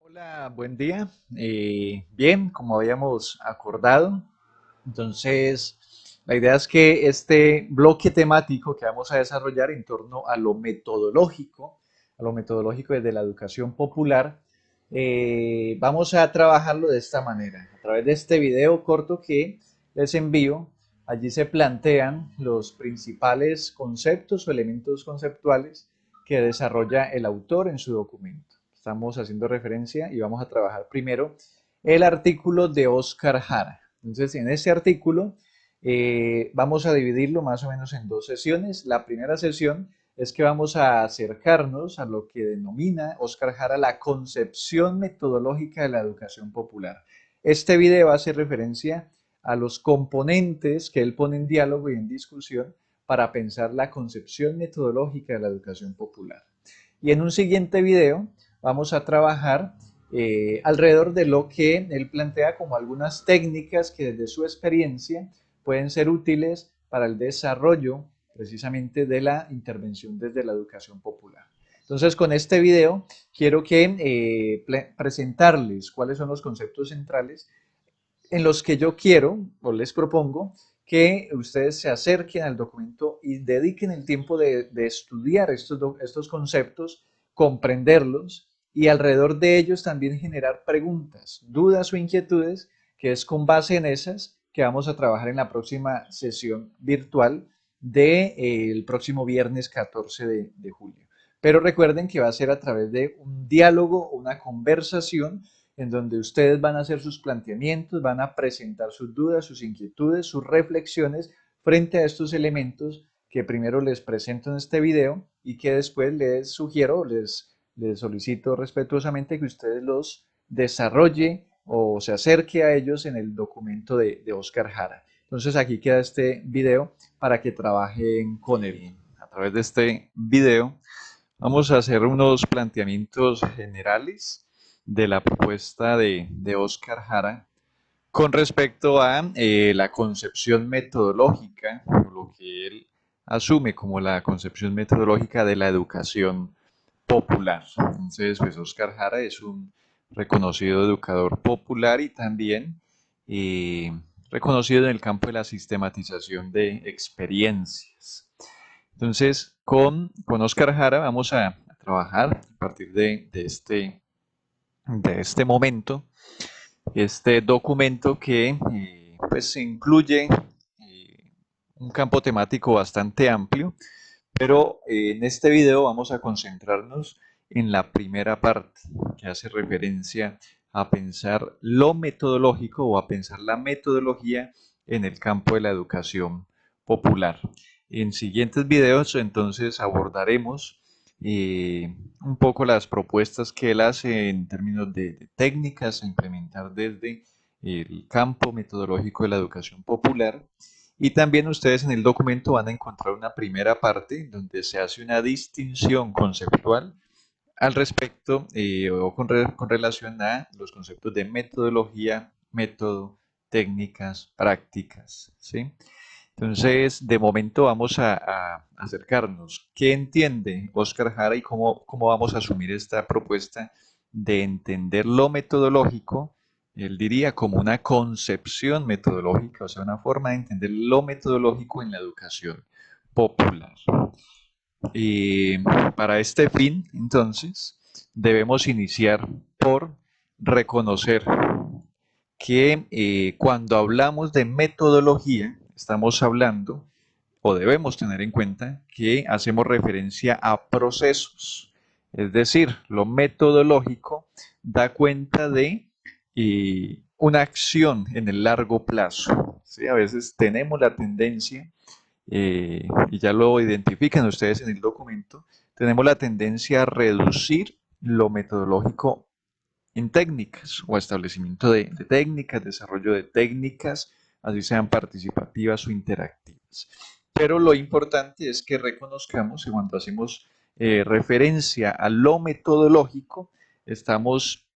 Hola, buen día. Bien, como habíamos acordado, entonces la idea es que este bloque temático que vamos a desarrollar en torno a lo metodológico desde la educación popular, vamos a trabajarlo de esta manera. A través de este video corto que les envío, allí se plantean los principales conceptos o elementos conceptuales que desarrolla el autor en su documento. Estamos haciendo referencia y vamos a trabajar primero el artículo de Oscar Jara. Entonces, en este artículo vamos a dividirlo más o menos en dos sesiones. La primera sesión es que vamos a acercarnos a lo que denomina Oscar Jara la concepción metodológica de la educación popular. Este video hace referencia a los componentes que él pone en diálogo y en discusión para pensar la concepción metodológica de la educación popular. Y en un siguiente video vamos a trabajar alrededor de lo que él plantea como algunas técnicas que desde su experiencia pueden ser útiles para el desarrollo precisamente de la intervención desde la educación popular. Entonces, con este video quiero que presentarles cuáles son los conceptos centrales en los que yo quiero o les propongo que ustedes se acerquen al documento y dediquen el tiempo de estudiar estos conceptos, comprenderlos y alrededor de ellos también generar preguntas, dudas o inquietudes, que es con base en esas que vamos a trabajar en la próxima sesión virtual del próximo viernes 14 de julio. Pero recuerden que va a ser a través de un diálogo, una conversación en donde ustedes van a hacer sus planteamientos, van a presentar sus dudas, sus inquietudes, sus reflexiones frente a estos elementos que primero les presento en este video y que después les sugiero, les solicito respetuosamente que ustedes los desarrolle o se acerque a ellos en el documento de Oscar Jara. Entonces aquí queda este video para que trabajen con él. A través de este video vamos a hacer unos planteamientos generales de la propuesta de Oscar Jara con respecto a la concepción metodológica, lo que él asume como la concepción metodológica de la educación popular. Entonces, pues Oscar Jara es un reconocido educador popular y también eh, reconocido en el campo de la sistematización de experiencias. Entonces, con Oscar Jara vamos a trabajar a partir de este momento, este documento que pues incluye un campo temático bastante amplio, pero en este video vamos a concentrarnos en la primera parte, que hace referencia a pensar lo metodológico o a pensar la metodología en el campo de la educación popular. En siguientes videos entonces abordaremos un poco las propuestas que él hace en términos de técnicas a implementar desde el campo metodológico de la educación popular. Y también ustedes en el documento van a encontrar una primera parte donde se hace una distinción conceptual al respecto o con relación a los conceptos de metodología, método, técnicas, prácticas, ¿sí? Entonces, de momento vamos a acercarnos. ¿Qué entiende Oscar Jara y cómo vamos a asumir esta propuesta de entender lo metodológico? Él diría como una concepción metodológica, o sea, una forma de entender lo metodológico en la educación popular. Y para este fin, entonces, debemos iniciar por reconocer que cuando hablamos de metodología, estamos hablando o debemos tener en cuenta que hacemos referencia a procesos. Es decir, lo metodológico da cuenta de una acción en el largo plazo. ¿Sí? A veces tenemos la tendencia, y ya lo identifican ustedes en el documento, tenemos la tendencia a reducir lo metodológico en técnicas o establecimiento de técnicas, desarrollo de técnicas, así sean participativas o interactivas. Pero lo importante es que reconozcamos que cuando hacemos referencia a lo metodológico, estamos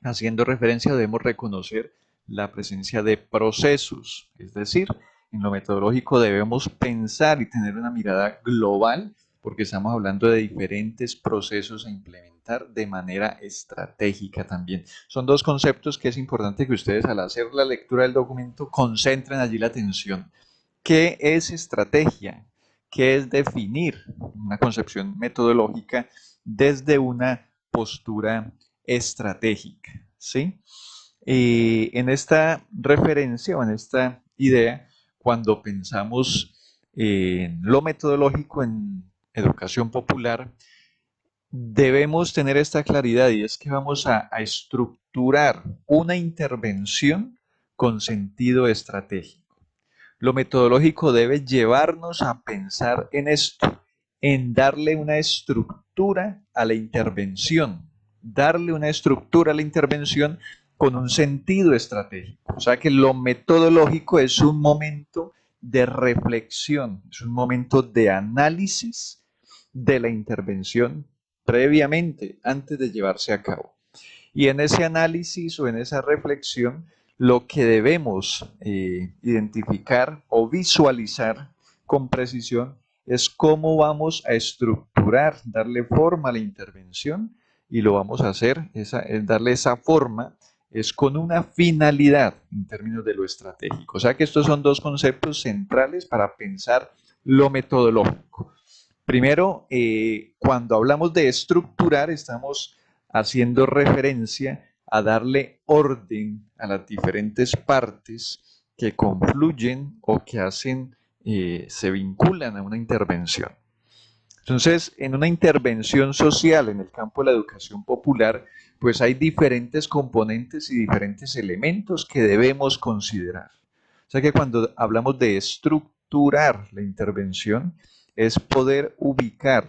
haciendo referencia, debemos reconocer la presencia de procesos, es decir, en lo metodológico debemos pensar y tener una mirada global porque estamos hablando de diferentes procesos a implementar de manera estratégica también. Son dos conceptos que es importante que ustedes al hacer la lectura del documento concentren allí la atención. ¿Qué es estrategia? ¿Qué es definir una concepción metodológica desde una postura estratégica? ¿Sí? En esta referencia o en esta idea, cuando pensamos en lo metodológico en educación popular, debemos tener esta claridad y es que vamos a estructurar una intervención con sentido estratégico. Lo metodológico debe llevarnos a pensar en esto, en darle una estructura a la intervención, darle una estructura a la intervención con un sentido estratégico. O sea que lo metodológico es un momento de reflexión, es un momento de análisis de la intervención previamente, antes de llevarse a cabo. Y en ese análisis o en esa reflexión, lo que debemos identificar o visualizar con precisión es cómo vamos a estructurar, darle forma a la intervención y lo vamos a hacer, darle esa forma, es con una finalidad en términos de lo estratégico. O sea que estos son dos conceptos centrales para pensar lo metodológico. Primero, cuando hablamos de estructurar, estamos haciendo referencia a darle orden a las diferentes partes que confluyen o que hacen, se vinculan a una intervención. Entonces, en una intervención social en el campo de la educación popular, pues hay diferentes componentes y diferentes elementos que debemos considerar. O sea que cuando hablamos de estructurar la intervención, es poder ubicar,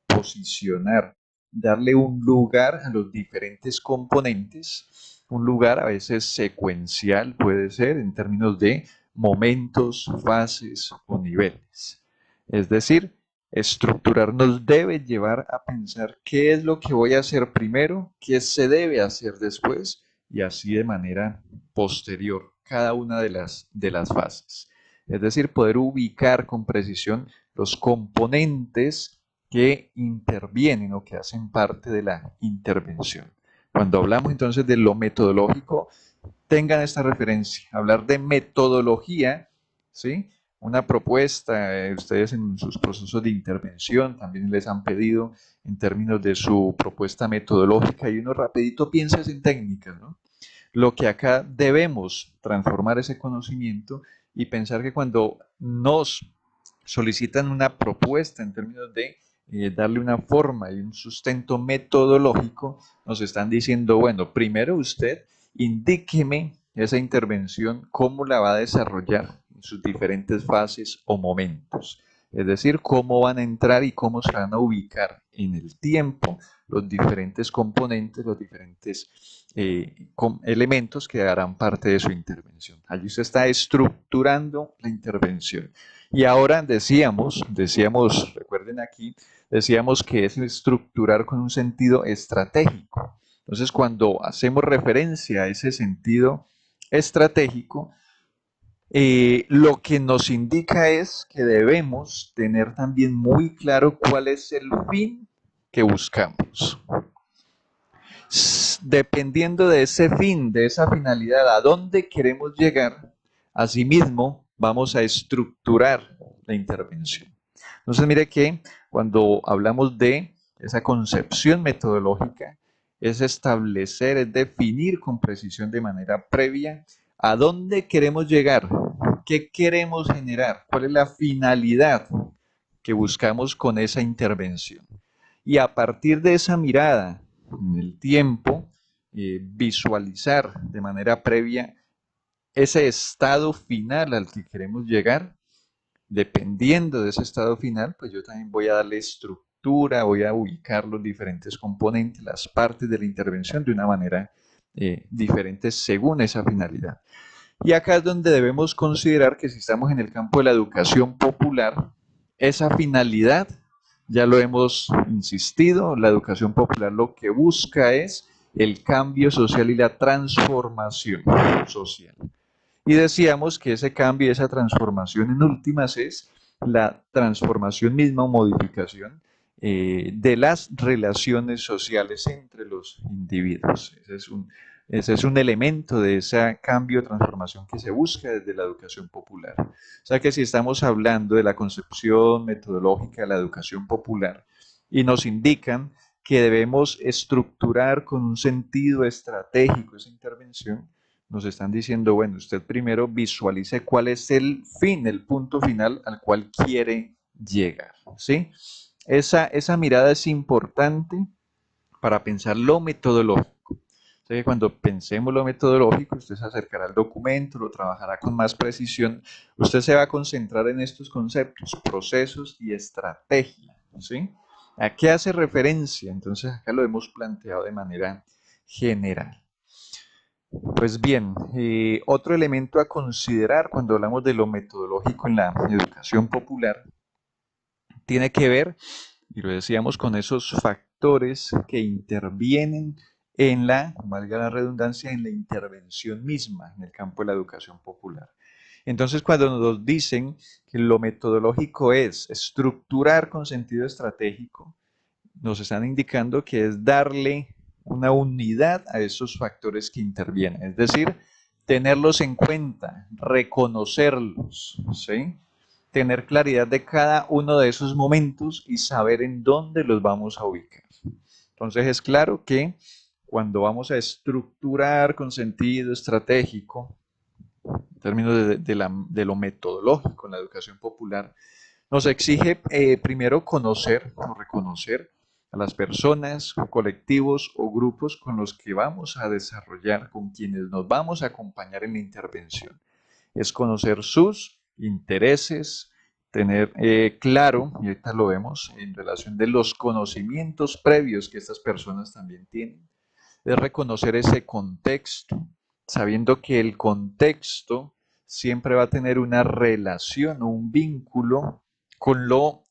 posicionar, darle un lugar a los diferentes componentes, un lugar a veces secuencial puede ser en términos de momentos, fases o niveles. Es decir, estructurar nos debe llevar a pensar qué es lo que voy a hacer primero, qué se debe hacer después y así de manera posterior cada una de las fases. Es decir, poder ubicar con precisión los componentes que intervienen o que hacen parte de la intervención. Cuando hablamos entonces de lo metodológico, tengan esta referencia. Hablar de metodología, ¿sí? Una propuesta, ustedes en sus procesos de intervención también les han pedido en términos de su propuesta metodológica y uno rapidito piensa en técnicas, ¿no? Lo que acá debemos transformar ese conocimiento y pensar que cuando nos solicitan una propuesta en términos de darle una forma y un sustento metodológico, nos están diciendo, bueno, primero usted indíqueme esa intervención, cómo la va a desarrollar en sus diferentes fases o momentos. Es decir, cómo van a entrar y cómo se van a ubicar en el tiempo los diferentes componentes, los diferentes elementos que harán parte de su intervención. Allí se está estructurando la intervención. Y ahora decíamos, recuerden aquí, decíamos que es estructurar con un sentido estratégico. Entonces, cuando hacemos referencia a ese sentido estratégico, lo que nos indica es que debemos tener también muy claro cuál es el fin que buscamos. Dependiendo de ese fin, de esa finalidad, a dónde queremos llegar, asimismo vamos a estructurar la intervención. Entonces, mire que cuando hablamos de esa concepción metodológica, es establecer, es definir con precisión de manera previa a dónde queremos llegar, qué queremos generar, cuál es la finalidad que buscamos con esa intervención. Y a partir de esa mirada en el tiempo, visualizar de manera previa ese estado final al que queremos llegar. Dependiendo de ese estado final, pues yo también voy a darle estructura, voy a ubicar los diferentes componentes, las partes de la intervención de una manera diferente según esa finalidad. Y acá es donde debemos considerar que si estamos en el campo de la educación popular, esa finalidad, ya lo hemos insistido, la educación popular lo que busca es el cambio social y la transformación social. Y decíamos que ese cambio y esa transformación en últimas es la transformación misma o modificación de las relaciones sociales entre los individuos. Ese es un elemento de ese cambio, transformación que se busca desde la educación popular. O sea que si estamos hablando de la concepción metodológica de la educación popular y nos indican que debemos estructurar con un sentido estratégico esa intervención, nos están diciendo, bueno, usted primero visualice cuál es el fin, el punto final al cual quiere llegar, ¿sí? Esa mirada es importante para pensar lo metodológico. O sea que cuando pensemos lo metodológico, usted se acercará al documento, lo trabajará con más precisión, usted se va a concentrar en estos conceptos, procesos y estrategia, ¿sí? ¿A qué hace referencia? Entonces acá lo hemos planteado de manera general. Pues bien, otro elemento a considerar cuando hablamos de lo metodológico en la educación popular tiene que ver, y lo decíamos, con esos factores que intervienen en la, valga la redundancia, en la intervención misma en el campo de la educación popular. Entonces, cuando nos dicen que lo metodológico es estructurar con sentido estratégico, nos están indicando que es darle una unidad a esos factores que intervienen, es decir, tenerlos en cuenta, reconocerlos, ¿sí? Tener claridad de cada uno de esos momentos y saber en dónde los vamos a ubicar. Entonces es claro que cuando vamos a estructurar con sentido estratégico, en términos de lo metodológico en la educación popular, nos exige primero conocer o reconocer a las personas, colectivos o grupos con los que vamos a desarrollar, con quienes nos vamos a acompañar en la intervención. Es conocer sus intereses, tener claro, y ahorita lo vemos, en relación de los conocimientos previos que estas personas también tienen, es reconocer ese contexto, sabiendo que el contexto siempre va a tener una relación o un vínculo con lo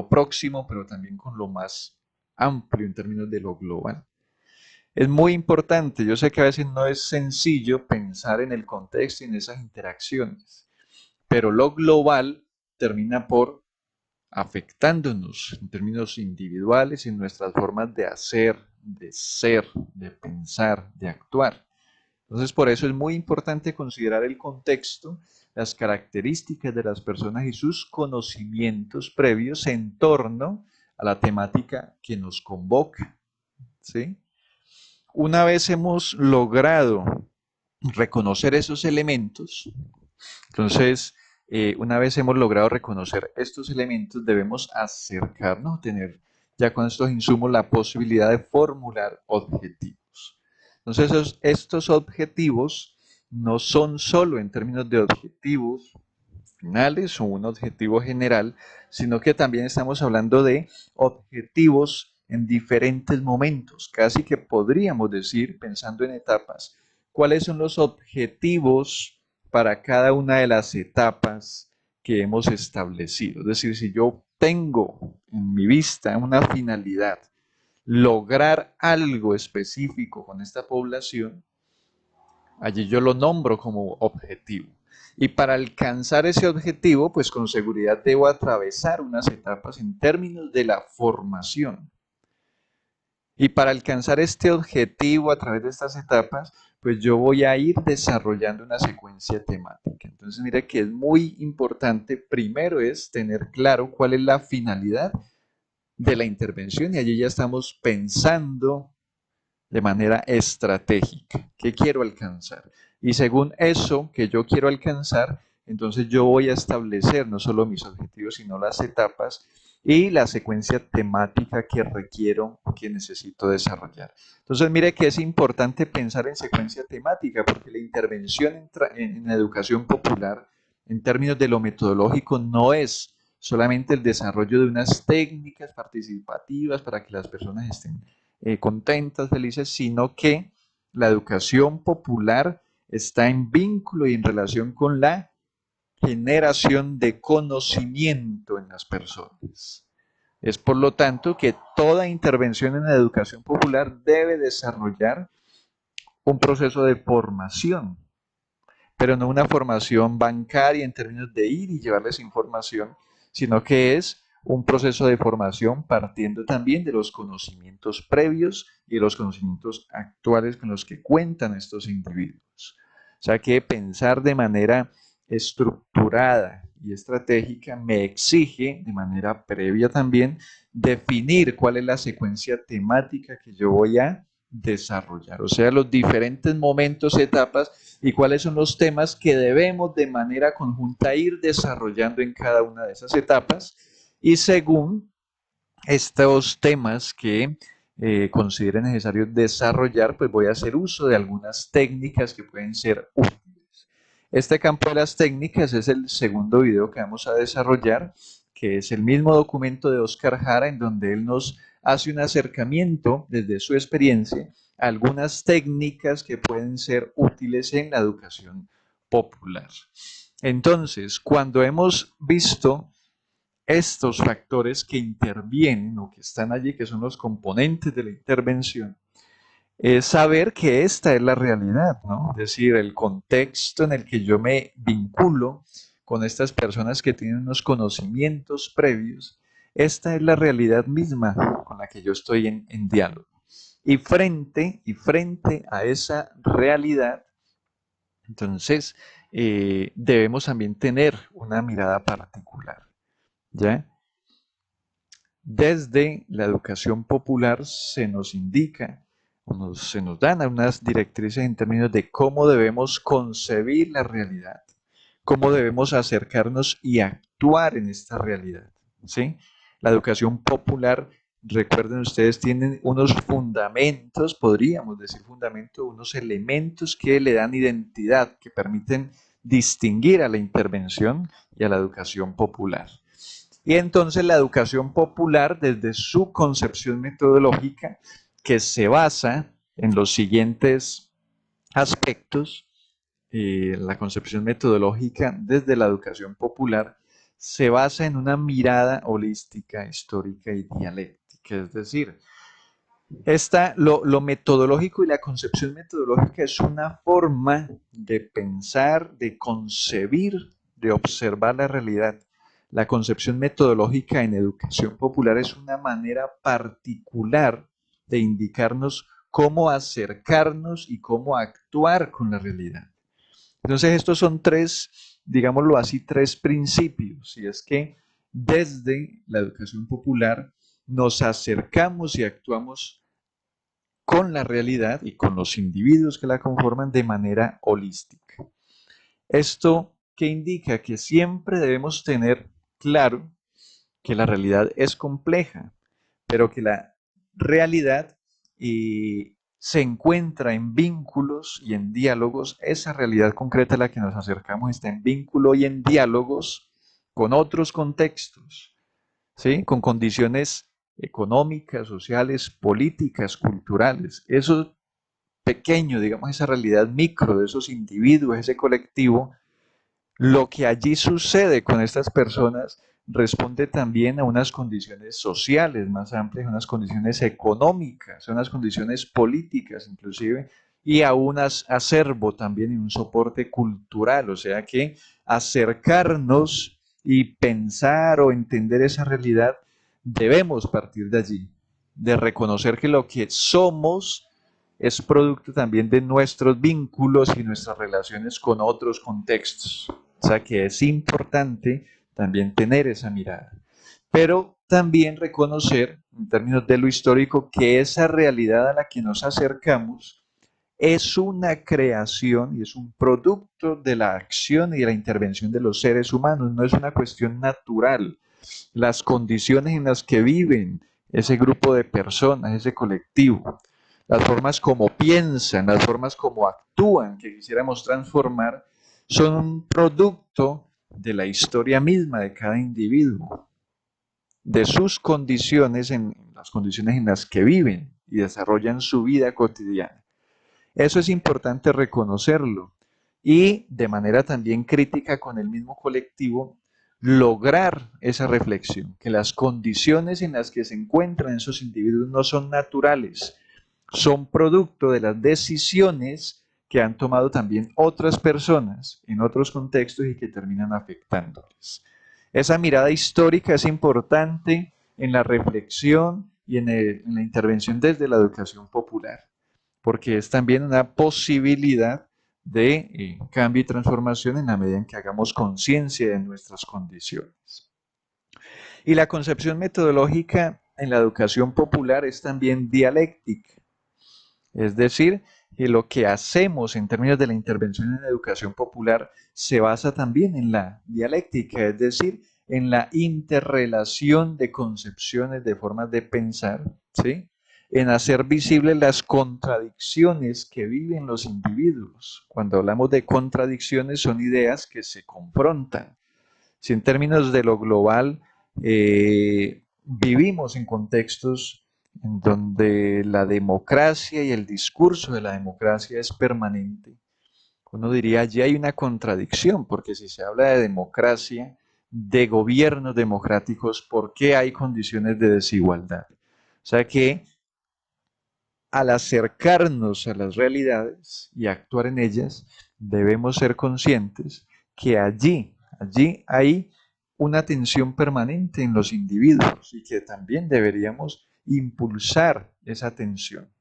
próximo, pero también con lo más amplio en términos de lo global. Es muy importante, yo sé que a veces no es sencillo pensar en el contexto y en esas interacciones, pero lo global termina por afectándonos en términos individuales, en nuestras formas de hacer, de ser, de pensar, de actuar. Entonces, por eso es muy importante considerar el contexto, las características de las personas y sus conocimientos previos en torno a la temática que nos convoca, ¿sí? Una vez hemos logrado reconocer esos elementos, entonces, una vez hemos logrado reconocer estos elementos, debemos acercarnos, tener ya con estos insumos la posibilidad de formular objetivos. Entonces, estos objetivos no son solo en términos de objetivos finales o un objetivo general, sino que también estamos hablando de objetivos en diferentes momentos. Casi que podríamos decir, pensando en etapas, cuáles son los objetivos para cada una de las etapas que hemos establecido. Es decir, si yo tengo en mi vista una finalidad, lograr algo específico con esta población, allí yo lo nombro como objetivo. Y para alcanzar ese objetivo, pues con seguridad debo atravesar unas etapas en términos de la formación. Y para alcanzar este objetivo a través de estas etapas, pues yo voy a ir desarrollando una secuencia temática. Entonces, mira que es muy importante, primero es tener claro cuál es la finalidad de la intervención y allí ya estamos pensando de manera estratégica. ¿Qué quiero alcanzar? Y según eso que yo quiero alcanzar, entonces yo voy a establecer no solo mis objetivos, sino las etapas y la secuencia temática que requiero, que necesito desarrollar. Entonces, mire que es importante pensar en secuencia temática, porque la intervención en la educación popular, en términos de lo metodológico, no es solamente el desarrollo de unas técnicas participativas para que las personas estén contentas, felices, sino que la educación popular está en vínculo y en relación con la generación de conocimiento en las personas. Es por lo tanto que toda intervención en la educación popular debe desarrollar un proceso de formación pero no una formación bancaria en términos de ir y llevarles información, sino que es un proceso de formación partiendo también de los conocimientos previos y de los conocimientos actuales con los que cuentan estos individuos. O sea que pensar de manera estructurada y estratégica me exige de manera previa también definir cuál es la secuencia temática que yo voy a desarrollar, o sea, los diferentes momentos, etapas y cuáles son los temas que debemos de manera conjunta ir desarrollando en cada una de esas etapas y según estos temas que considere necesario desarrollar, pues voy a hacer uso de algunas técnicas que pueden ser útiles. Este campo de las técnicas es el segundo video que vamos a desarrollar, que es el mismo documento de Oscar Jara, en donde él nos hace un acercamiento desde su experiencia a algunas técnicas que pueden ser útiles en la educación popular. Entonces, cuando hemos visto estos factores que intervienen o que están allí, que son los componentes de la intervención, es saber que esta es la realidad, ¿no? Es decir, el contexto en el que yo me vinculo con estas personas que tienen unos conocimientos previos, esta es la realidad misma con la que yo estoy en diálogo. Y frente a esa realidad, entonces, debemos también tener una mirada particular, ¿ya? Desde la educación popular se nos indica, se nos dan unas directrices en términos de cómo debemos concebir la realidad, cómo debemos acercarnos y actuar en esta realidad, ¿sí? La educación popular, recuerden ustedes, tienen unos fundamentos, podríamos decir fundamentos, unos elementos que le dan identidad, que permiten distinguir a la intervención y a la educación popular. Y entonces la educación popular, desde su concepción metodológica, que se basa en los siguientes aspectos, la concepción metodológica desde la educación popular se basa en una mirada holística, histórica y dialéctica. Es decir, lo metodológico y la concepción metodológica es una forma de pensar, de concebir, de observar la realidad. La concepción metodológica en educación popular es una manera particular de indicarnos cómo acercarnos y cómo actuar con la realidad. Entonces, estos son tres, digámoslo así, tres principios. Y es que desde la educación popular nos acercamos y actuamos con la realidad y con los individuos que la conforman de manera holística. Esto que indica que siempre debemos tener claro que la realidad es compleja, pero que la realidad se encuentra en vínculos y en diálogos. Esa realidad concreta a la que nos acercamos está en vínculo y en diálogos con otros contextos, ¿sí? Con condiciones económicas, sociales, políticas, culturales. Eso pequeño, digamos, esa realidad micro de esos individuos, ese colectivo, lo que allí sucede con estas personas responde también a unas condiciones sociales más amplias, a unas condiciones económicas, a unas condiciones políticas inclusive, y a un acervo también y un soporte cultural. O sea que acercarnos y pensar o entender esa realidad, debemos partir de allí, de reconocer que lo que somos es producto también de nuestros vínculos y nuestras relaciones con otros contextos. O sea que es importante también tener esa mirada. Pero también reconocer, en términos de lo histórico, que esa realidad a la que nos acercamos es una creación y es un producto de la acción y de la intervención de los seres humanos, no es una cuestión natural. Las condiciones en las que viven ese grupo de personas, ese colectivo, las formas como piensan, las formas como actúan, que quisiéramos transformar, son un producto de la historia misma de cada individuo, de sus condiciones, en las condiciones en las que viven y desarrollan su vida cotidiana. Eso es importante reconocerlo y de manera también crítica con el mismo colectivo lograr esa reflexión, que las condiciones en las que se encuentran esos individuos no son naturales, son producto de las decisiones que han tomado también otras personas en otros contextos y que terminan afectándoles. Esa mirada histórica es importante en la reflexión y en la intervención desde la educación popular, porque es también una posibilidad de cambio y transformación en la medida en que hagamos conciencia de nuestras condiciones. Y la concepción metodológica en la educación popular es también dialéctica, es decir, que lo que hacemos en términos de la intervención en la educación popular se basa también en la dialéctica, es decir, en la interrelación de concepciones, de formas de pensar, ¿sí? En hacer visibles las contradicciones que viven los individuos. Cuando hablamos de contradicciones son ideas que se confrontan. Si en términos de lo global vivimos en contextos en donde la democracia y el discurso de la democracia es permanente, uno diría, allí hay una contradicción, porque si se habla de democracia, de gobiernos democráticos, ¿por qué hay condiciones de desigualdad? O sea que al acercarnos a las realidades y actuar en ellas, debemos ser conscientes que allí hay una tensión permanente en los individuos y que también deberíamos impulsar esa tensión,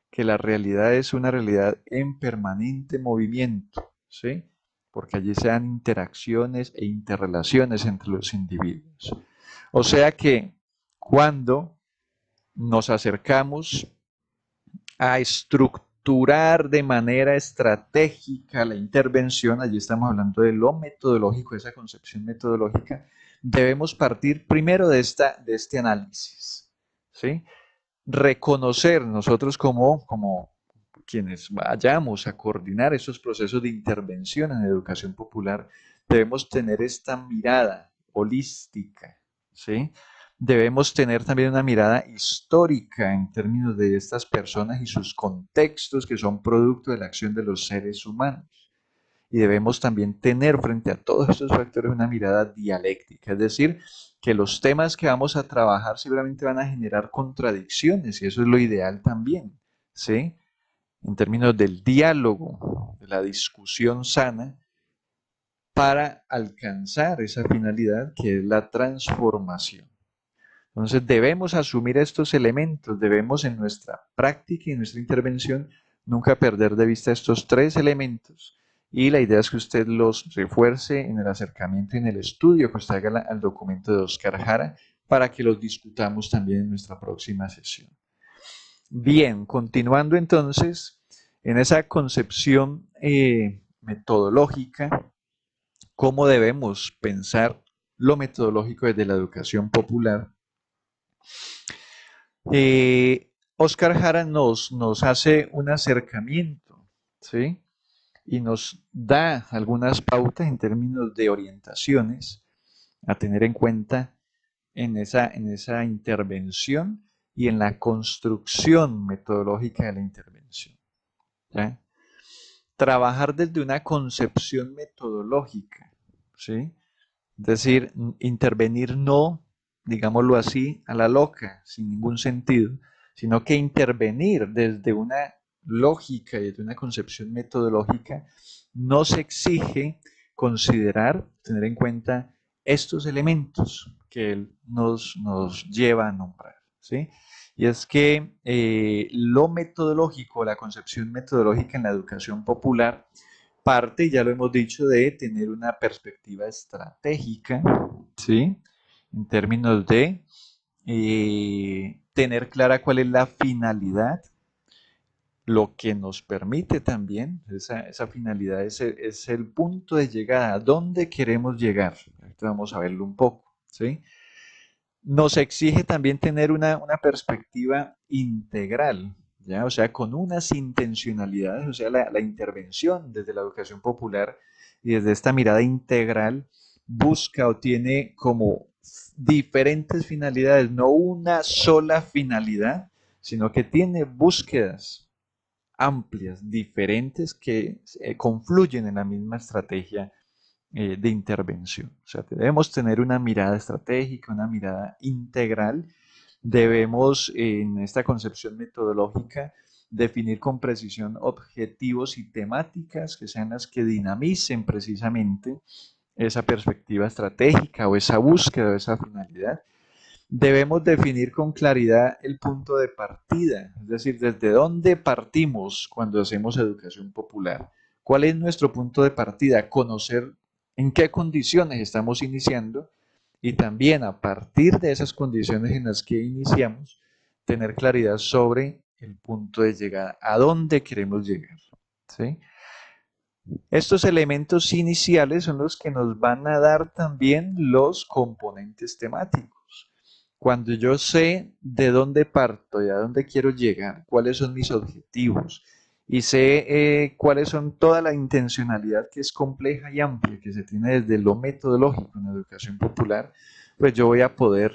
que la realidad es una realidad en permanente movimiento, ¿sí? Porque allí se dan interacciones e interrelaciones entre los individuos. O sea que cuando nos acercamos a estructurar de manera estratégica la intervención, allí estamos hablando de lo metodológico, esa concepción metodológica, debemos partir primero de este análisis, ¿sí? Reconocer nosotros como quienes vayamos a coordinar esos procesos de intervención en educación popular, debemos tener esta mirada holística, ¿sí? Debemos tener también una mirada histórica en términos de estas personas y sus contextos que son producto de la acción de los seres humanos. Y debemos también tener frente a todos estos factores una mirada dialéctica, es decir, que los temas que vamos a trabajar seguramente van a generar contradicciones y eso es lo ideal también, ¿sí? En términos del diálogo, de la discusión sana, para alcanzar esa finalidad que es la transformación. Entonces debemos asumir estos elementos, debemos en nuestra práctica y en nuestra intervención nunca perder de vista estos tres elementos y la idea es que usted los refuerce en el acercamiento y en el estudio que usted haga al documento de Oscar Jara para que los discutamos también en nuestra próxima sesión. Bien, continuando entonces en esa concepción metodológica, ¿cómo debemos pensar lo metodológico desde la educación popular? Oscar Jara nos hace un acercamiento, ¿sí? Y nos da algunas pautas en términos de orientaciones a tener en cuenta en esa intervención y en la construcción metodológica de la intervención, ¿ya? Trabajar desde una concepción metodológica, ¿sí? Es decir, intervenir no, digámoslo así, a la loca, sin ningún sentido, sino que intervenir desde una lógica y desde una concepción metodológica nos exige considerar, tener en cuenta estos elementos que él nos lleva a nombrar, ¿sí? Y es que lo metodológico, la concepción metodológica en la educación popular, parte, ya lo hemos dicho, de tener una perspectiva estratégica, ¿sí? En términos de tener clara cuál es la finalidad, lo que nos permite también, esa finalidad es el punto de llegada, a dónde queremos llegar. Ahorita vamos a verlo un poco, ¿sí? Nos exige también tener una perspectiva integral, ¿ya? O sea, con unas intencionalidades, o sea, la intervención desde la educación popular y desde esta mirada integral busca o tiene como diferentes finalidades, no una sola finalidad, sino que tiene búsquedas amplias, diferentes, que confluyen en la misma estrategia de intervención. O sea, debemos tener una mirada estratégica, una mirada integral. Debemos, en esta concepción metodológica, definir con precisión objetivos y temáticas que sean las que dinamicen precisamente esa perspectiva estratégica o esa búsqueda o esa finalidad. Debemos definir con claridad el punto de partida, es decir, desde dónde partimos cuando hacemos educación popular. ¿Cuál es nuestro punto de partida? Conocer en qué condiciones estamos iniciando y también a partir de esas condiciones en las que iniciamos, tener claridad sobre el punto de llegada, a dónde queremos llegar. ¿Sí? Estos elementos iniciales son los que nos van a dar también los componentes temáticos. Cuando yo sé de dónde parto y a dónde quiero llegar, cuáles son mis objetivos y sé cuáles son toda la intencionalidad que es compleja y amplia que se tiene desde lo metodológico en la educación popular, pues yo voy a poder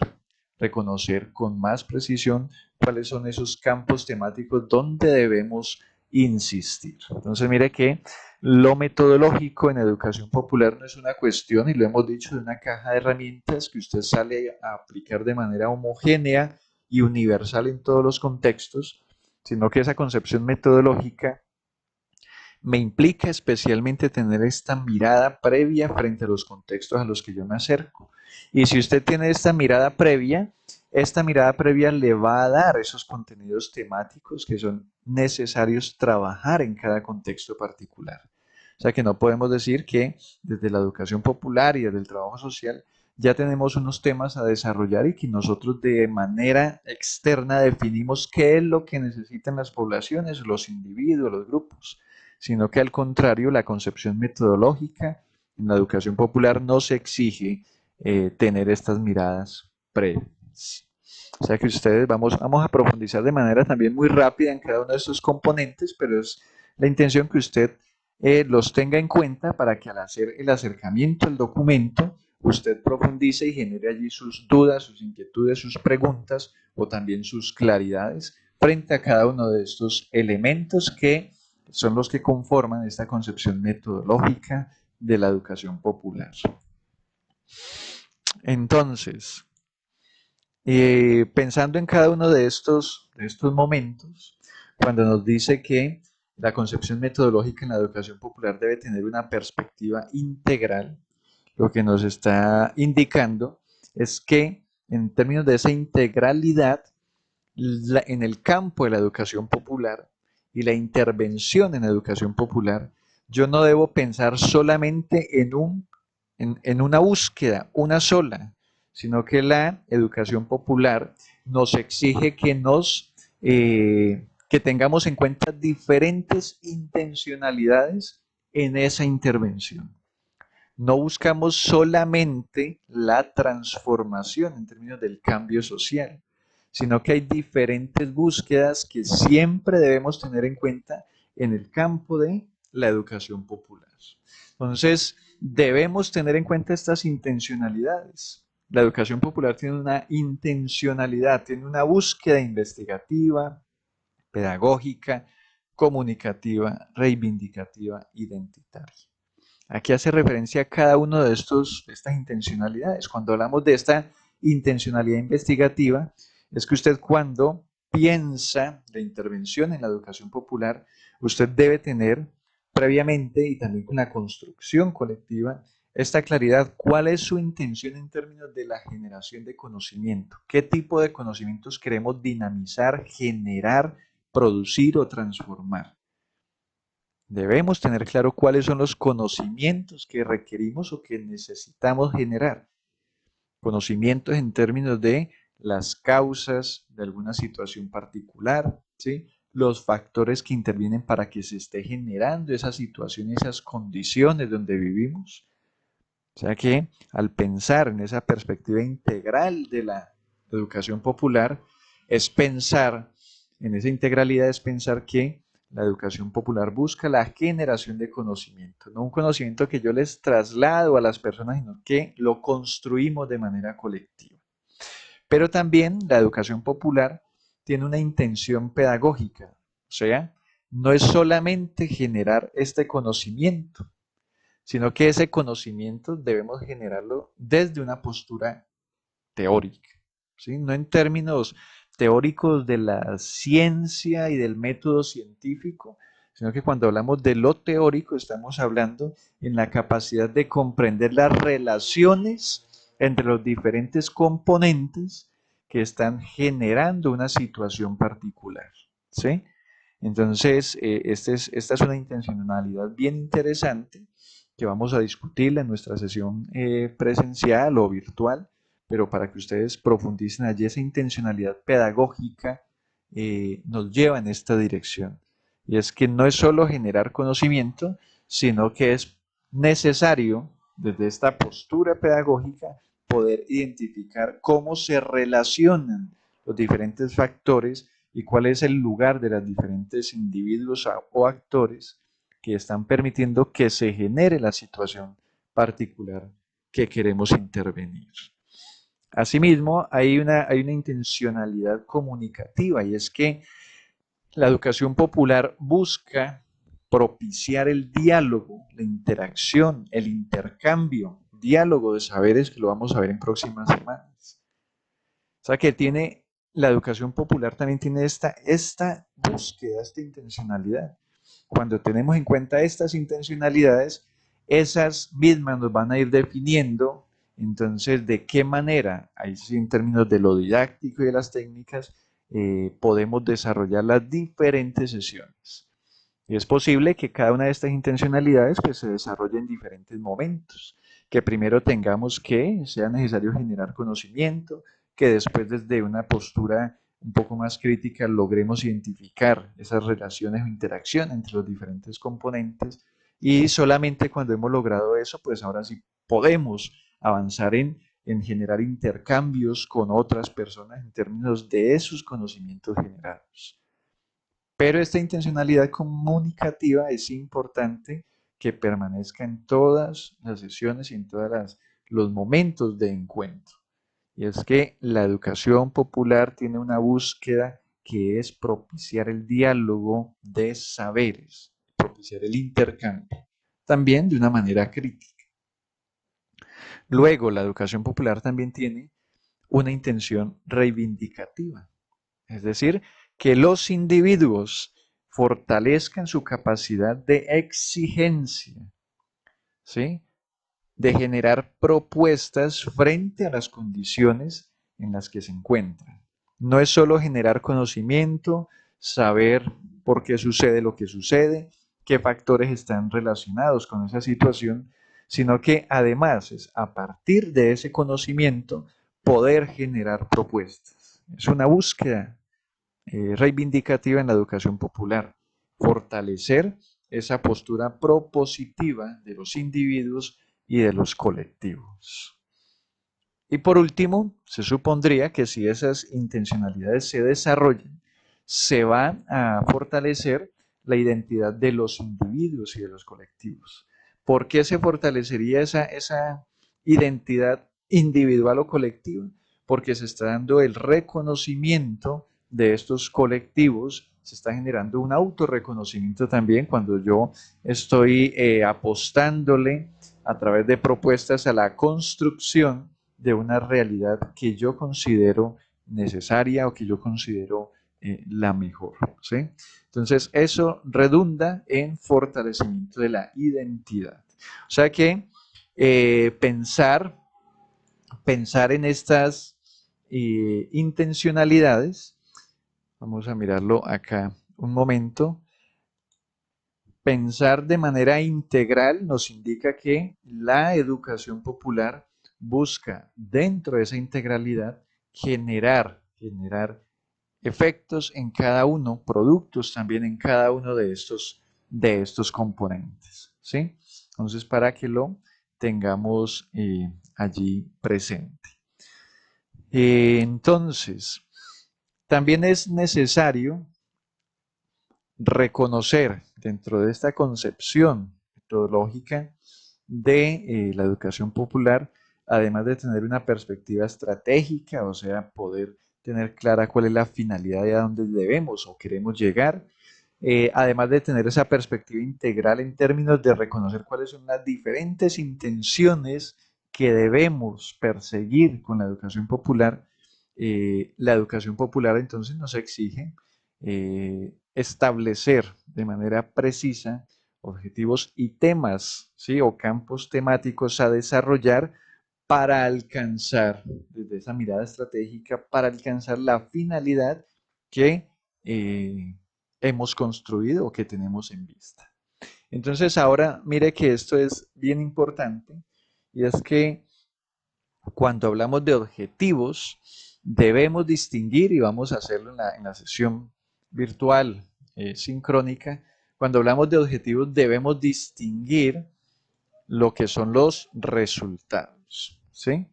reconocer con más precisión cuáles son esos campos temáticos donde debemos insistir. Entonces, mire que lo metodológico en educación popular no es una cuestión, y lo hemos dicho, de una caja de herramientas que usted sale a aplicar de manera homogénea y universal en todos los contextos, sino que esa concepción metodológica me implica especialmente tener esta mirada previa frente a los contextos a los que yo me acerco. Y si usted tiene esta mirada previa le va a dar esos contenidos temáticos que son necesarios trabajar en cada contexto particular. O sea que no podemos decir que desde la educación popular y desde el trabajo social ya tenemos unos temas a desarrollar y que nosotros de manera externa definimos qué es lo que necesitan las poblaciones, los individuos, los grupos, sino que al contrario, la concepción metodológica en la educación popular no se exige tener estas miradas previas. O sea que ustedes vamos a profundizar de manera también muy rápida en cada uno de estos componentes, pero es la intención que usted los tenga en cuenta para que al hacer el acercamiento al documento, usted profundice y genere allí sus dudas, sus inquietudes, sus preguntas o también sus claridades frente a cada uno de estos elementos que son los que conforman esta concepción metodológica de la educación popular. Entonces, pensando en cada uno de estos momentos, cuando nos dice que la concepción metodológica en la educación popular debe tener una perspectiva integral, lo que nos está indicando es que en términos de esa integralidad, en el campo de la educación popular y la intervención en educación popular, yo no debo pensar solamente en una búsqueda, una sola, sino que la educación popular nos exige que tengamos en cuenta diferentes intencionalidades en esa intervención. No buscamos solamente la transformación en términos del cambio social, sino que hay diferentes búsquedas que siempre debemos tener en cuenta en el campo de la educación popular. Entonces, debemos tener en cuenta estas intencionalidades. La educación popular tiene una intencionalidad, tiene una búsqueda investigativa, pedagógica, comunicativa, reivindicativa, identitaria. Aquí hace referencia a cada uno de estas intencionalidades. Cuando hablamos de esta intencionalidad investigativa, es que usted cuando piensa la intervención en la educación popular, usted debe tener previamente y también con la construcción colectiva esta claridad, cuál es su intención en términos de la generación de conocimiento, qué tipo de conocimientos queremos dinamizar, generar, producir o transformar. Debemos tener claro cuáles son los conocimientos que requerimos o que necesitamos generar. Conocimientos en términos de las causas de alguna situación particular, ¿sí? Los factores que intervienen para que se esté generando esa situación, esas condiciones donde vivimos. O sea que al pensar en esa perspectiva integral de la educación popular, es pensar, en esa integralidad es pensar que la educación popular busca la generación de conocimiento, no un conocimiento que yo les traslado a las personas, sino que lo construimos de manera colectiva. Pero también la educación popular tiene una intención pedagógica, o sea, no es solamente generar este conocimiento, sino que ese conocimiento debemos generarlo desde una postura teórica. ¿sí? No en términos teóricos de la ciencia y del método científico, sino que cuando hablamos de lo teórico estamos hablando en la capacidad de comprender las relaciones entre los diferentes componentes que están generando una situación particular, ¿sí? Entonces, esta es una intencionalidad bien interesante que vamos a discutirla en nuestra sesión presencial o virtual, pero para que ustedes profundicen allí, esa intencionalidad pedagógica nos lleva en esta dirección. Y es que no es solo generar conocimiento, sino que es necesario, desde esta postura pedagógica, poder identificar cómo se relacionan los diferentes factores y cuál es el lugar de los diferentes individuos o actores que están permitiendo que se genere la situación particular que queremos intervenir. Asimismo, hay una intencionalidad comunicativa y es que la educación popular busca propiciar el diálogo, la interacción, el intercambio, diálogo de saberes que lo vamos a ver en próximas semanas. O sea que tiene, la educación popular también tiene esta búsqueda, esta intencionalidad. Cuando tenemos en cuenta estas intencionalidades, esas mismas nos van a ir definiendo, entonces, de qué manera, ahí sí en términos de lo didáctico y de las técnicas, podemos desarrollar las diferentes sesiones. Y es posible que cada una de estas intencionalidades pues, se desarrolle en diferentes momentos, que primero tengamos que sea necesario generar conocimiento, que después desde una postura un poco más crítica logremos identificar esas relaciones o interacción entre los diferentes componentes y solamente cuando hemos logrado eso, pues ahora sí podemos avanzar en generar intercambios con otras personas en términos de esos conocimientos generados. Pero esta intencionalidad comunicativa es importante que permanezca en todas las sesiones y en todos los momentos de encuentro. Y es que la educación popular tiene una búsqueda que es propiciar el diálogo de saberes, propiciar el intercambio, también de una manera crítica. Luego, la educación popular también tiene una intención reivindicativa. Es decir, que los individuos fortalezcan su capacidad de exigencia, ¿sí? De generar propuestas frente a las condiciones en las que se encuentran. No es solo generar conocimiento, saber por qué sucede lo que sucede, qué factores están relacionados con esa situación, sino que además es a partir de ese conocimiento poder generar propuestas. Es una búsqueda reivindicativa en la educación popular, fortalecer esa postura propositiva de los individuos y de los colectivos. Y por último, se supondría que si esas intencionalidades se desarrollan, se va a fortalecer la identidad de los individuos y de los colectivos. ¿Por qué se fortalecería esa identidad individual o colectiva? Porque se está dando el reconocimiento de estos colectivos, se está generando un autorreconocimiento también cuando yo estoy apostándole a través de propuestas a la construcción de una realidad que yo considero necesaria o que yo considero la mejor. ¿Sí? Entonces, eso redunda en fortalecimiento de la identidad. O sea que pensar en estas intencionalidades, vamos a mirarlo acá un momento, pensar de manera integral nos indica que la educación popular busca dentro de esa integralidad generar efectos en cada uno, productos también en cada uno de estos componentes. ¿Sí? Entonces, para que lo tengamos allí presente. Entonces, también es necesario reconocer dentro de esta concepción metodológica de la educación popular, además de tener una perspectiva estratégica, o sea, poder tener clara cuál es la finalidad y a dónde debemos o queremos llegar, además de tener esa perspectiva integral en términos de reconocer cuáles son las diferentes intenciones que debemos perseguir con la educación popular, la educación popular entonces nos exige establecer de manera precisa objetivos y temas, ¿sí? O campos temáticos a desarrollar para alcanzar, desde esa mirada estratégica, para alcanzar la finalidad que eh, hemos construido o que tenemos en vista. Entonces ahora mire que esto es bien importante y es que cuando hablamos de objetivos debemos distinguir, y vamos a hacerlo en la sesión virtual sincrónica, cuando hablamos de objetivos debemos distinguir lo que son los resultados, ¿sí?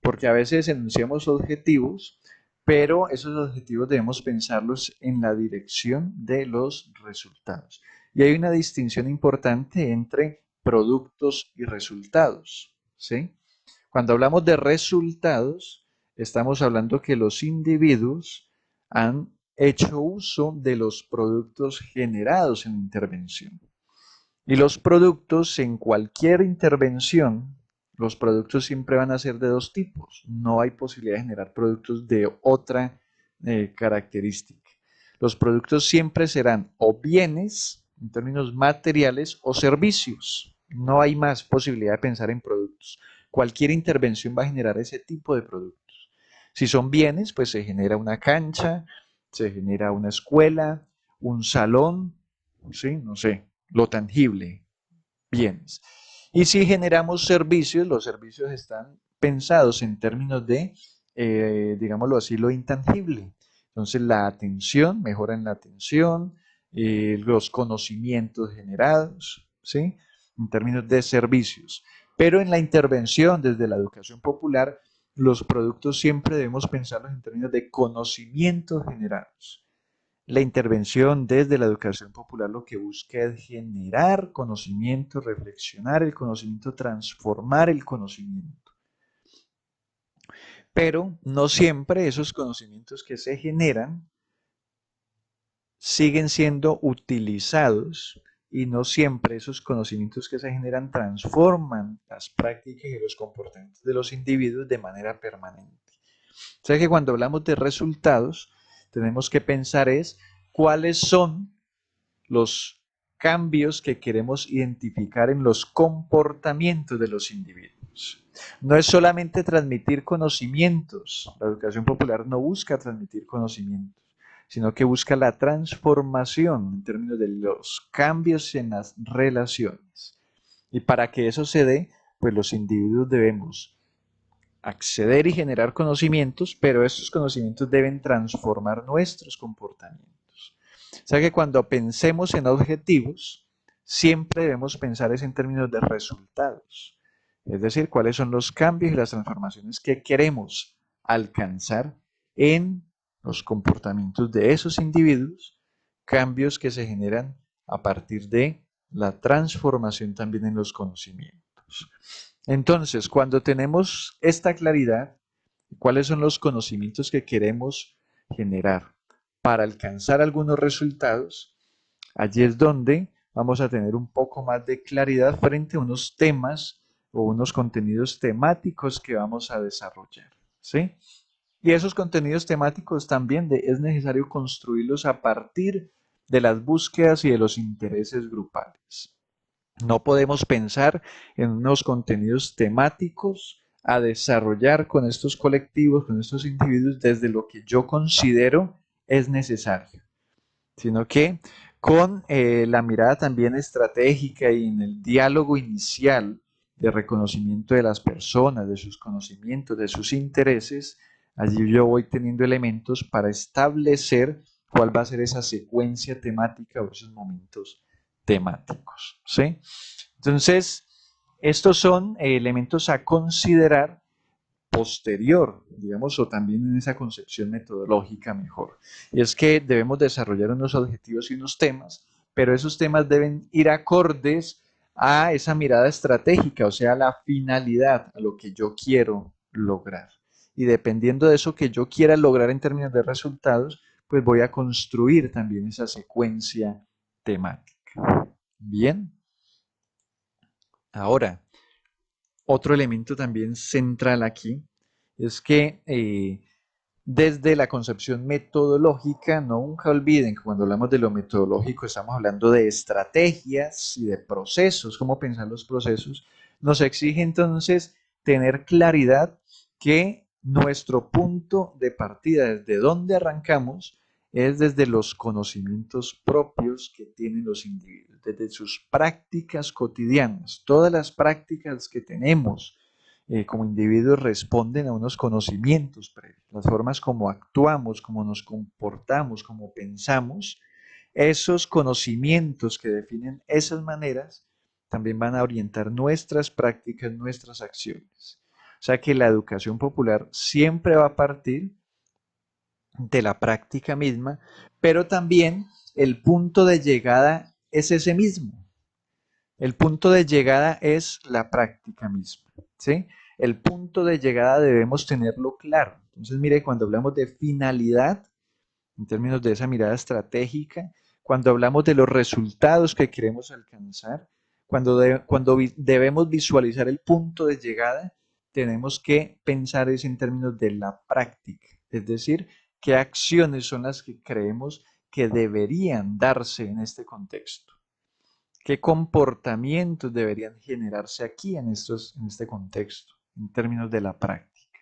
Porque a veces enunciamos objetivos, pero esos objetivos debemos pensarlos en la dirección de los resultados. Y hay una distinción importante entre productos y resultados, ¿sí? Cuando hablamos de resultados, estamos hablando que los individuos han hecho uso de los productos generados en intervención. Y los productos en cualquier intervención, los productos siempre van a ser de dos tipos. No hay posibilidad de generar productos de otra característica. Los productos siempre serán o bienes, en términos materiales, o servicios. No hay más posibilidad de pensar en productos. Cualquier intervención va a generar ese tipo de productos. Si son bienes, pues se genera una cancha, se genera una escuela, un salón, ¿sí? No sé, lo tangible, bienes. Y si generamos servicios, los servicios están pensados en términos de, digámoslo así, lo intangible. Entonces, la atención, mejora en la atención, los conocimientos generados, ¿sí? En términos de servicios. Pero en la intervención desde la educación popular, los productos siempre debemos pensarlos en términos de conocimientos generados. La intervención desde la educación popular lo que busca es generar conocimiento, reflexionar el conocimiento, transformar el conocimiento. Pero no siempre esos conocimientos que se generan siguen siendo utilizados y no siempre esos conocimientos que se generan transforman las prácticas y los comportamientos de los individuos de manera permanente. O sea que cuando hablamos de resultados, tenemos que pensar es cuáles son los cambios que queremos identificar en los comportamientos de los individuos. No es solamente transmitir conocimientos, la educación popular no busca transmitir conocimientos, sino que busca la transformación en términos de los cambios en las relaciones. Y para que eso se dé, pues los individuos debemos acceder y generar conocimientos, pero estos conocimientos deben transformar nuestros comportamientos. O sea que cuando pensemos en objetivos, siempre debemos pensar es en términos de resultados. Es decir, cuáles son los cambios y las transformaciones que queremos alcanzar en los comportamientos de esos individuos, cambios que se generan a partir de la transformación también en los conocimientos. Entonces, cuando tenemos esta claridad, cuáles son los conocimientos que queremos generar para alcanzar algunos resultados, allí es donde vamos a tener un poco más de claridad frente a unos temas o unos contenidos temáticos que vamos a desarrollar, ¿sí? Y esos contenidos temáticos también es necesario construirlos a partir de las búsquedas y de los intereses grupales. No podemos pensar en unos contenidos temáticos a desarrollar con estos colectivos, con estos individuos, desde lo que yo considero es necesario, sino que con la mirada también estratégica y en el diálogo inicial de reconocimiento de las personas, de sus conocimientos, de sus intereses, allí yo voy teniendo elementos para establecer cuál va a ser esa secuencia temática o esos momentos temáticos, ¿sí? Entonces, estos son elementos a considerar posterior, digamos, o también en esa concepción metodológica mejor. Y es que debemos desarrollar unos objetivos y unos temas, pero esos temas deben ir acordes a esa mirada estratégica, o sea, a la finalidad, a lo que yo quiero lograr. Y dependiendo de eso que yo quiera lograr en términos de resultados, pues voy a construir también esa secuencia temática. Bien, ahora, otro elemento también central aquí es que desde la concepción metodológica. Nunca olviden que cuando hablamos de lo metodológico estamos hablando de estrategias y de procesos, cómo pensar los procesos. Nos exige entonces tener claridad que nuestro punto de partida, desde donde arrancamos, es desde los conocimientos propios que tienen los individuos, desde sus prácticas cotidianas. Todas las prácticas que tenemos como individuos responden a unos conocimientos previos, las formas como actuamos, como nos comportamos, como pensamos. Esos conocimientos que definen esas maneras también van a orientar nuestras prácticas, nuestras acciones. O sea que la educación popular siempre va a partir de la práctica misma, pero también el punto de llegada es ese mismo. El punto de llegada es la práctica misma, ¿sí? El punto de llegada debemos tenerlo claro. Entonces, mire, cuando hablamos de finalidad, en términos de esa mirada estratégica, cuando hablamos de los resultados que queremos alcanzar, cuando debemos visualizar el punto de llegada, tenemos que pensar es en términos de la práctica, es decir, qué acciones son las que creemos que deberían darse en este contexto. ¿Qué comportamientos deberían generarse aquí en este contexto, en términos de la práctica?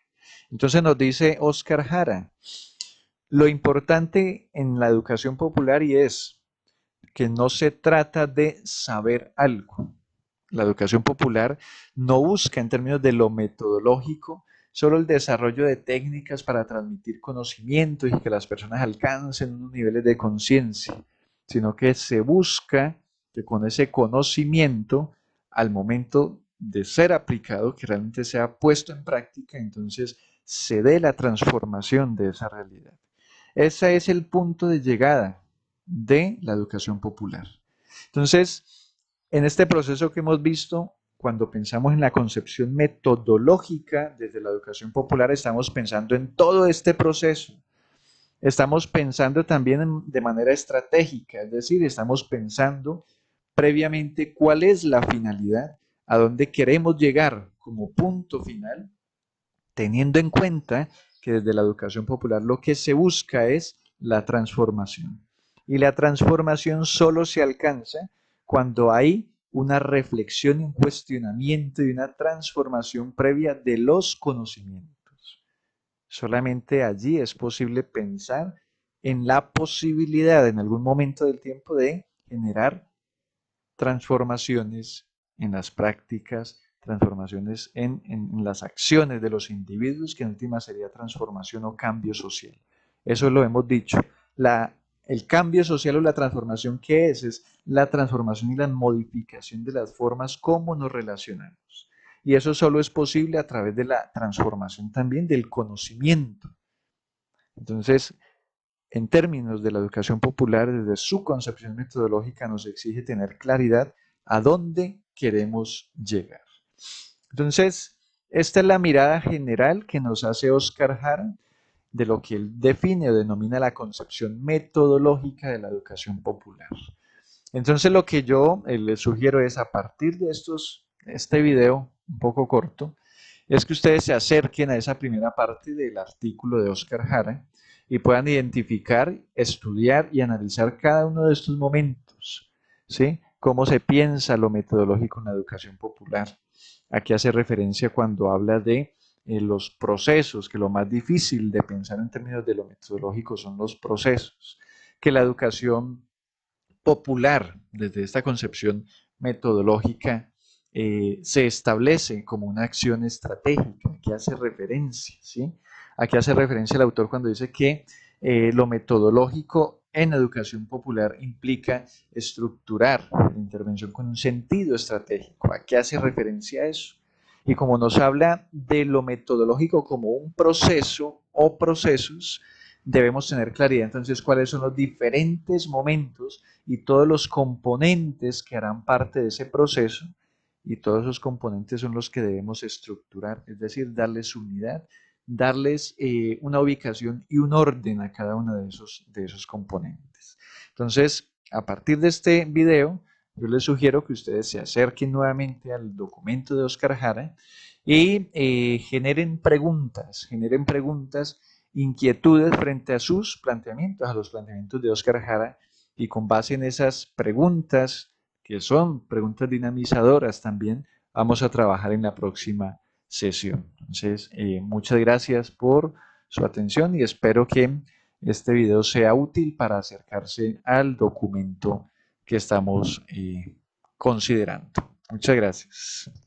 Entonces nos dice Oscar Jara, lo importante en la educación popular y es que no se trata de saber algo. La educación popular no busca en términos de lo metodológico solo el desarrollo de técnicas para transmitir conocimiento y que las personas alcancen unos niveles de conciencia, sino que se busca que con ese conocimiento, al momento de ser aplicado, que realmente sea puesto en práctica, entonces se dé la transformación de esa realidad. Ese es el punto de llegada de la educación popular. Entonces, en este proceso que hemos visto, cuando pensamos en la concepción metodológica desde la educación popular, estamos pensando en todo este proceso. Estamos pensando también de manera estratégica, es decir, estamos pensando previamente cuál es la finalidad, a dónde queremos llegar como punto final, teniendo en cuenta que desde la educación popular lo que se busca es la transformación. Y la transformación solo se alcanza cuando hay una reflexión y un cuestionamiento y una transformación previa de los conocimientos. Solamente allí es posible pensar en la posibilidad en algún momento del tiempo de generar transformaciones en las prácticas, transformaciones en las acciones de los individuos, que en última sería transformación o cambio social. Eso lo hemos dicho. El cambio social o la transformación, ¿qué es? Es la transformación y la modificación de las formas como nos relacionamos. Y eso solo es posible a través de la transformación también del conocimiento. Entonces, en términos de la educación popular, desde su concepción metodológica, nos exige tener claridad a dónde queremos llegar. Entonces, esta es la mirada general que nos hace Oscar Jara de lo que él define o denomina la concepción metodológica de la educación popular. Entonces, lo que yo les sugiero es, a partir de este video un poco corto, es que ustedes se acerquen a esa primera parte del artículo de Oscar Jara y puedan identificar, estudiar y analizar cada uno de estos momentos, ¿sí? Cómo se piensa lo metodológico en la educación popular. Aquí hace referencia cuando habla de los procesos, que lo más difícil de pensar en términos de lo metodológico son los procesos, que la educación popular, desde esta concepción metodológica, se establece como una acción estratégica. Aquí hace referencia, ¿sí? Aquí hace referencia el autor cuando dice que lo metodológico en educación popular implica estructurar la intervención con un sentido estratégico. Aquí hace referencia a eso. Y como nos habla de lo metodológico como un proceso o procesos, debemos tener claridad entonces cuáles son los diferentes momentos y todos los componentes que harán parte de ese proceso, y todos esos componentes son los que debemos estructurar, es decir, darles unidad, darles una ubicación y un orden a cada uno de esos componentes. Entonces, a partir de este video, yo les sugiero que ustedes se acerquen nuevamente al documento de Oscar Jara y generen preguntas inquietudes frente a sus planteamientos, a los planteamientos de Óscar Jara, y con base en esas preguntas, que son preguntas dinamizadoras también, vamos a trabajar en la próxima sesión. Entonces, muchas gracias por su atención y espero que este video sea útil para acercarse al documento que estamos considerando. Muchas gracias.